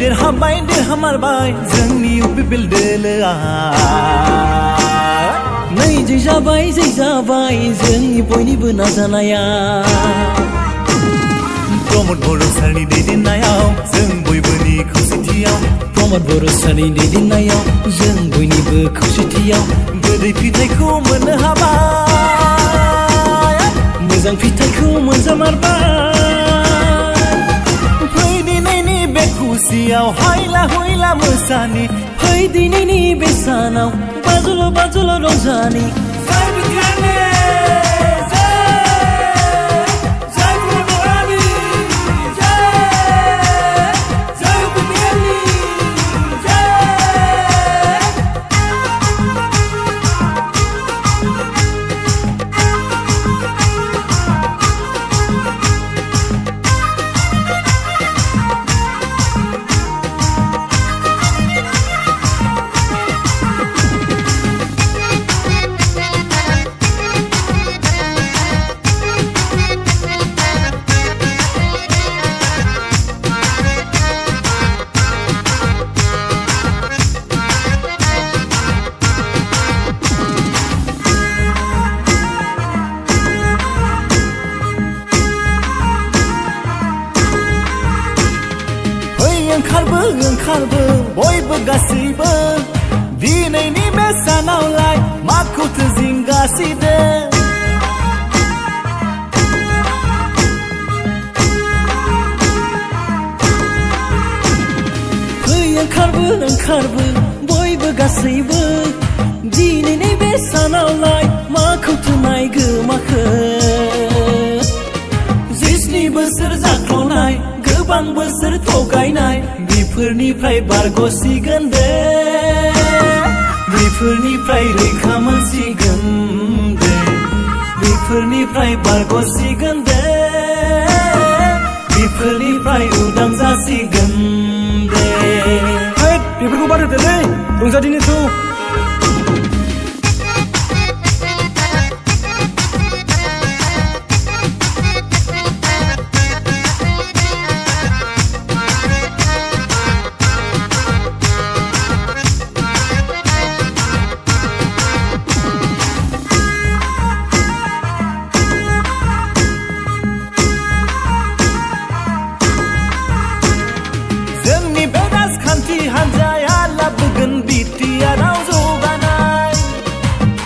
देरहामारबाय जोंनि UPPL दोलोआ नै जै जाबाय जोंनि बयनिबो नाजानाया प्रमद बर' सारनि दैदेननायाव जों बयबोनि खौसेथियाव प्रमद बर' सारनि दैदेननायाव जों बयनिबो खौसेथियाव गोदै फिथाइखौ मोननो हाबाय मोजां फिथाइखौ मोनजामारबाय फै दिनैनि बे खुसियाव हायला हुइला मोसानि फै दिनैनि बे सानाव बाजुल' रंजानि ओंखारबो बयबो गासैबो दिनैनि बे सानावलाय माखौथो जिंगासिदो फै ओंखारबो बयबो गासैबो दिनैनि बे सानावलाय माखौथो नायगोमाखो 7 बोसोर जाख्ल'नाय गोबां बोसोर थगायनाय बेफोरनिफ्राय बारग'सिगोन दे बेफोरनिफ्राय रैखा मोनसिगोन दे बेफोरनिफ्राय बारग'सिगोन दे बेफोरनिफ्राय उदां जासिगोन दे बेफोरखौ बाद होदोलै रंजादिनिखौ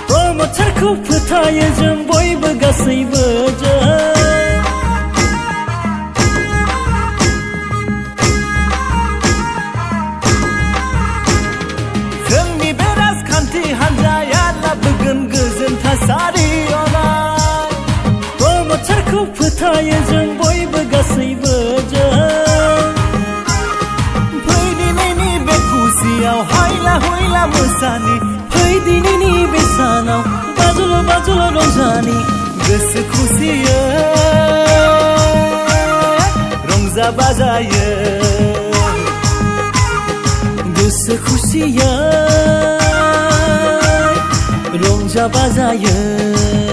प्रमदखौ फोथायो जों बयबो गासैबो जोंनि बे राजखान्थि हान्जाया लाबोगोन गोजोन थासारि प्रमदखौ फोथायो जों बयबो गासैबो फै दिनैनि बे खुसियाव हायला हुइला मोसानि फै दिनैनि बे सानाव बाजुल' रंजानि गोसो खुसियै रंजा बाजायै गोसो खुसियै रंजा बाजायै